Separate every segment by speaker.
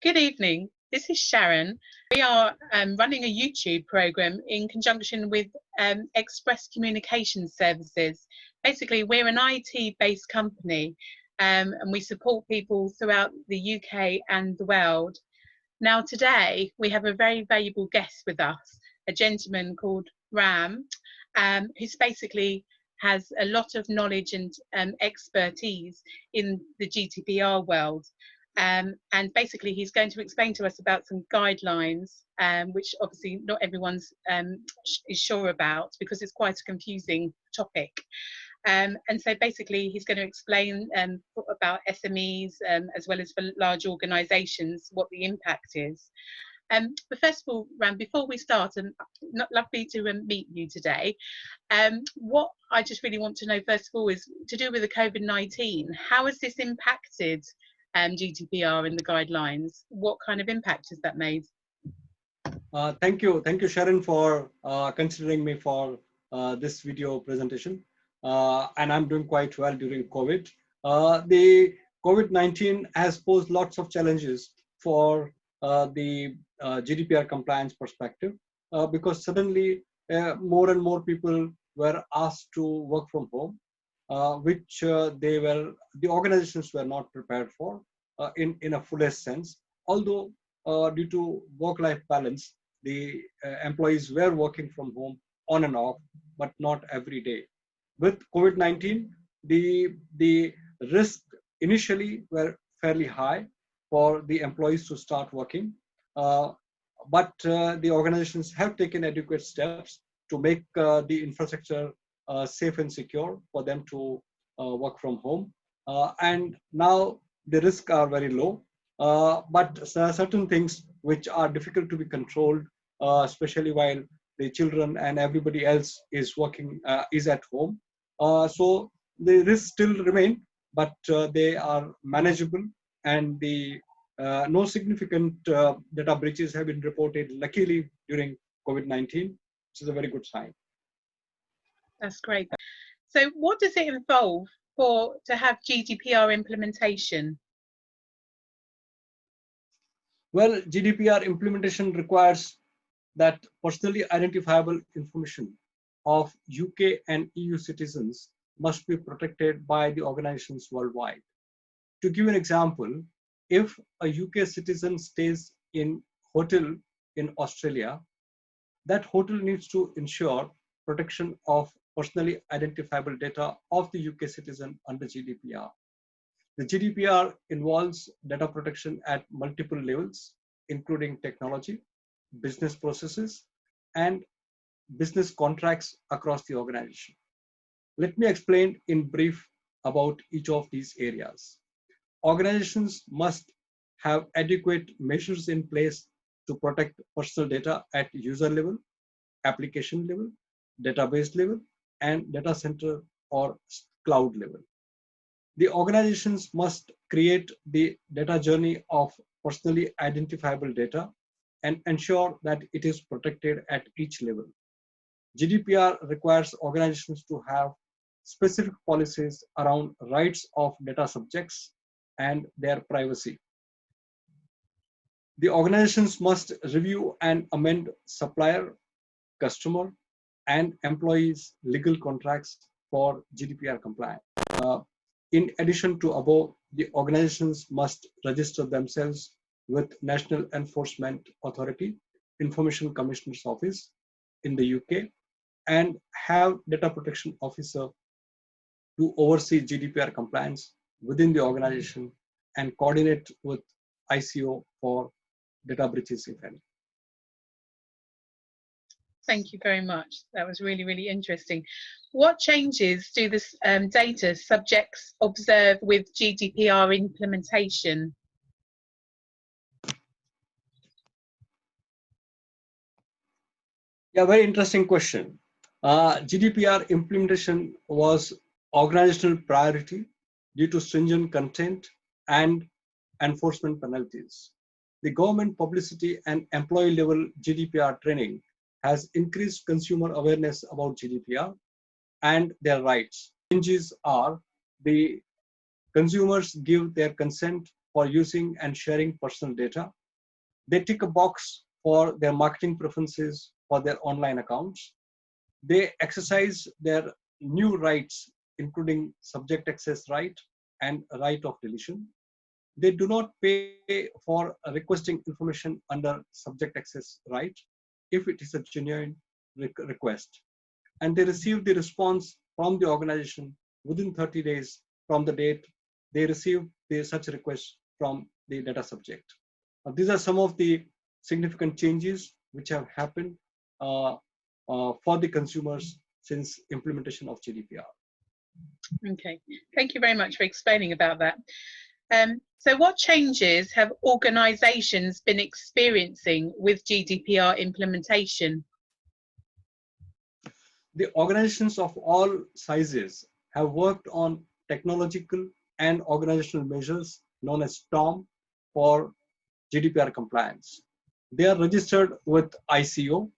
Speaker 1: Good evening. This is Sharon. We are running a YouTube program in conjunction with Express Communication Services. Basically, we're an IT-based company and we support people throughout the UK and the world. Now, today, we have a very valuable guest with us, a gentleman called Ram, who's basically has a lot of knowledge and expertise in the GDPR world. And basically he's going to explain to us about some guidelines, which obviously not everyone's is sure about because it's quite a confusing topic. And so basically he's going to explain about SMEs as well as for large organisations what the impact is. But first of all, Ram, before we start, and lovely to meet you today. What I just really want to know first of all is to do with the COVID-19. How has this impacted GDPR and the guidelines? What kind of impact has that made?
Speaker 2: Thank you, Sharon, for considering me for this video presentation. And I'm doing quite well during COVID. The COVID-19 has posed lots of challenges for the GDPR compliance perspective because suddenly more and more people were asked to work from home, which the organizations were not prepared for in a fullest sense. Although due to work-life balance, the employees were working from home on and off, but not every day. With COVID-19, the risk initially were fairly high for the employees to start working, but the organizations have taken adequate steps to make the infrastructure safe and secure for them to work from home. And now the risks are very low, but certain things which are difficult to be controlled, especially while the children and everybody else is working, is at home. So the risks still remain, but they are manageable, and the no significant data breaches have been reported, luckily, during COVID-19, which is a very good sign.
Speaker 1: That's great. So what does it involve to have GDPR implementation?
Speaker 2: Well, GDPR implementation requires that personally identifiable information of UK and EU citizens must be protected by the organizations worldwide. To give an example, if a UK citizen stays in a hotel in Australia, that hotel needs to ensure protection of personally identifiable data of the UK citizen under GDPR. The GDPR involves data protection at multiple levels, including technology, business processes, and business contracts across the organization. Let me explain in brief about each of these areas. Organizations must have adequate measures in place to protect personal data at user level, application level, database level, and data center or cloud level. The organizations must create the data journey of personally identifiable data and ensure that it is protected at each level. GDPR requires organizations to have specific policies around rights of data subjects and their privacy. The organizations must review and amend supplier, customer, and employees' legal contracts for GDPR compliance. In addition to above, the organizations must register themselves with National Enforcement Authority, Information Commissioner's Office in the UK, and have data protection officer to oversee GDPR compliance within the organization and coordinate with ICO for data breaches, if any.
Speaker 1: Thank you very much. That was really, really interesting. What changes do this data subjects observe with GDPR implementation?
Speaker 2: Yeah, very interesting question. GDPR implementation was organizational priority due to stringent content and enforcement penalties. The government publicity and employee level GDPR training has increased consumer awareness about GDPR and their rights. Changes are the consumers give their consent for using and sharing personal data. They tick a box for their marketing preferences for their online accounts. They exercise their new rights, including subject access right and right of deletion. They do not pay for requesting information under subject access right if it is a genuine request. And they receive the response from the organization within 30 days from the date they receive such request from the data subject. These are some of the significant changes which have happened for the consumers since implementation of GDPR.
Speaker 1: Okay, thank you very much for explaining about that. So what changes have organizations been experiencing with GDPR implementation?
Speaker 2: The organizations of all sizes have worked on technological and organizational measures known as STORM for GDPR compliance. They are registered with ICO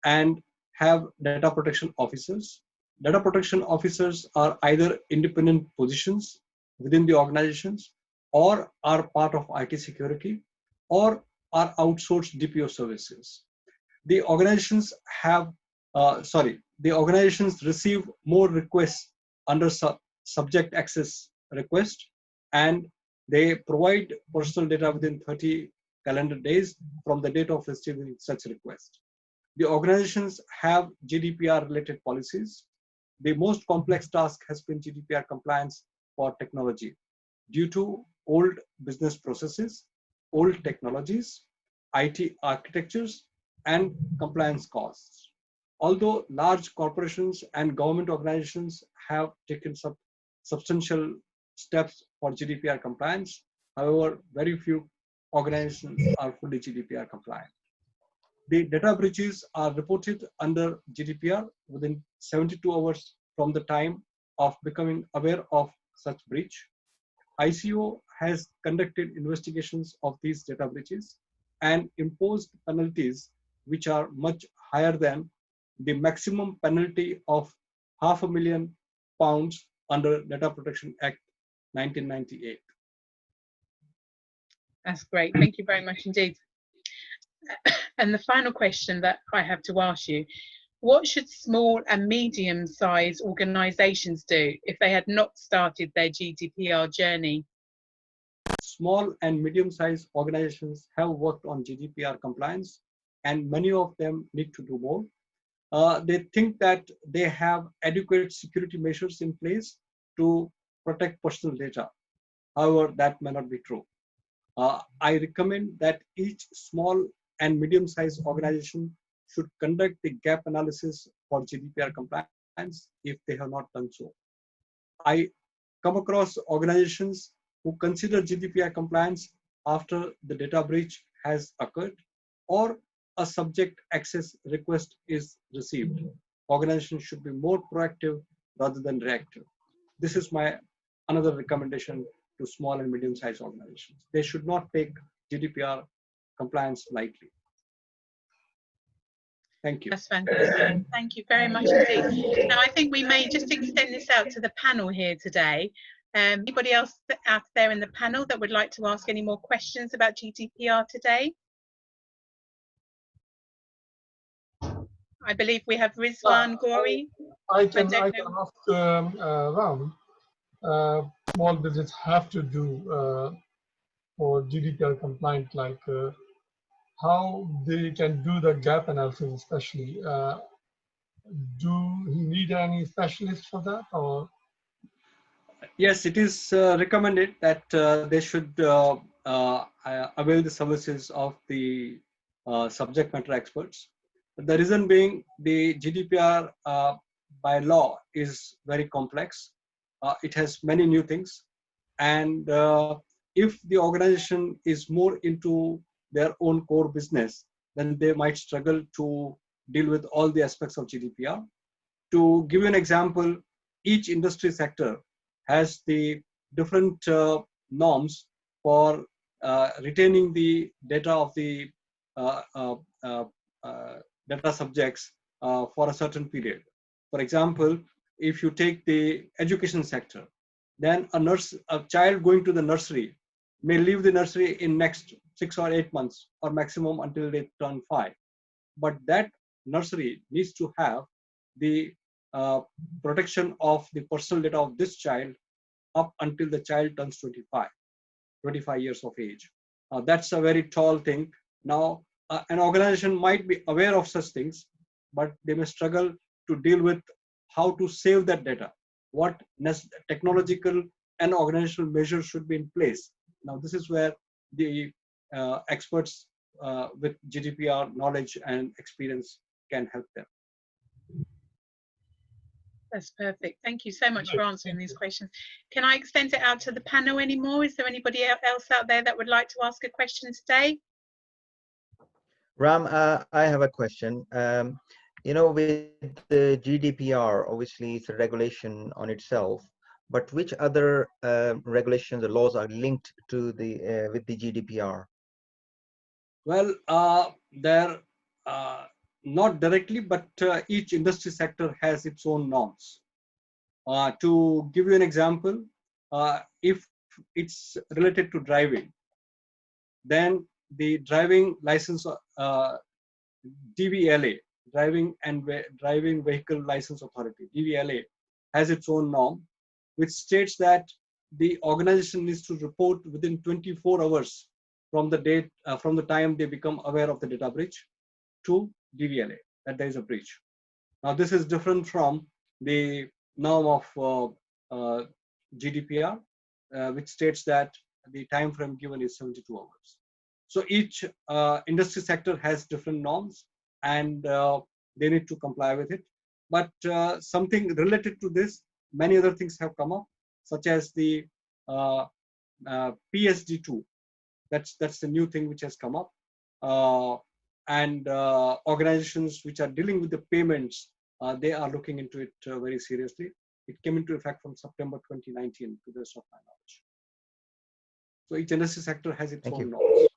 Speaker 2: and have data protection officers. Data protection officers are either independent positions within the organizations or are part of IT security or are outsourced DPO services. The organizations the organizations receive more requests under subject access request, and they provide personal data within 30 calendar days from the date of receiving such request. The organizations have GDPR related policies. The most complex task has been GDPR compliance for technology due to old business processes, old technologies, IT architectures, and compliance costs. Although large corporations and government organizations have taken substantial steps for GDPR compliance, however, very few organizations are fully GDPR compliant. The data breaches are reported under GDPR within 72 hours from the time of becoming aware of such breach. ICO has conducted investigations of these data breaches and imposed penalties which are much higher than the maximum penalty of £500,000 under Data Protection Act 1998.
Speaker 1: That's great. Thank you very much indeed. And the final question that I have to ask you, what should small and medium-sized organizations do if they had not started their GDPR journey?
Speaker 2: Small and medium-sized organizations have worked on GDPR compliance, and many of them need to do more. They think that they have adequate security measures in place to protect personal data. However, that may not be true. I recommend that each small and medium-sized organization should conduct the gap analysis for GDPR compliance if they have not done so. I come across organizations who consider GDPR compliance after the data breach has occurred or a subject access request is received. Organizations should be more proactive rather than reactive. This is my another recommendation to small and medium-sized organizations. They should not take GDPR compliance lightly. Thank you.
Speaker 1: That's fantastic. Thank you very much indeed. Now, I think we may just extend this out to the panel here today. Anybody else out there in the panel that would like to ask any more questions about GDPR today? I believe we have Rizwan Gori.
Speaker 3: I can ask Ram. Small business have to do for GDPR compliant, like how they can do the gap analysis, especially. Do he need any specialist for that, or?
Speaker 2: Yes, it is recommended that they should avail the services of the subject matter experts. The reason being, the GDPR by law is very complex. It has many new things, and if the organization is more into their own core business, then they might struggle to deal with all the aspects of GDPR. To give you an example, each industry sector has the different norms for retaining the data of the data subjects for a certain period. For example, if you take the education sector, then a child going to the nursery, may leave the nursery in next 6 or 8 months, or maximum until they turn 5. But that nursery needs to have the protection of the personal data of this child up until the child turns 25 years of age. That's a very tall thing. Now, an organization might be aware of such things, but they may struggle to deal with how to save that data. What technological and organizational measures should be in place. Now, this is where the experts with GDPR knowledge and experience can help them.
Speaker 1: That's perfect. Thank you so much for answering these questions. Can I extend it out to the panel anymore? Is there anybody else out there that would like to ask a question today?
Speaker 4: Ram, I have a question. You know, with the GDPR, obviously it's a regulation on itself, but which other regulations or laws are linked to the with the GDPR?
Speaker 2: Well, they're not directly, but each industry sector has its own norms. To give you an example, if it's related to driving, then the driving license, DVLA, Driving Vehicle License Authority, DVLA, has its own norm, which states that the organization needs to report within 24 hours from the date, from the time they become aware of the data breach to DVLA, that there is a breach. Now, this is different from the norm of GDPR, which states that the time frame given is 72 hours. So each industry sector has different norms, and they need to comply with it. But something related to this, many other things have come up, such as the PSD2. That's the new thing which has come up. And organizations which are dealing with the payments, they are looking into it very seriously. It came into effect from September 2019, to the best of my knowledge. So each industry sector has its own norms.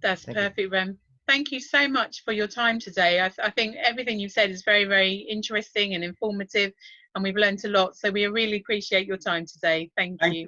Speaker 1: That's perfect, Rem. Thank you so much for your time today. I think everything you've said is very, very interesting and informative, and we've learned a lot. So we really appreciate your time today. Thank you.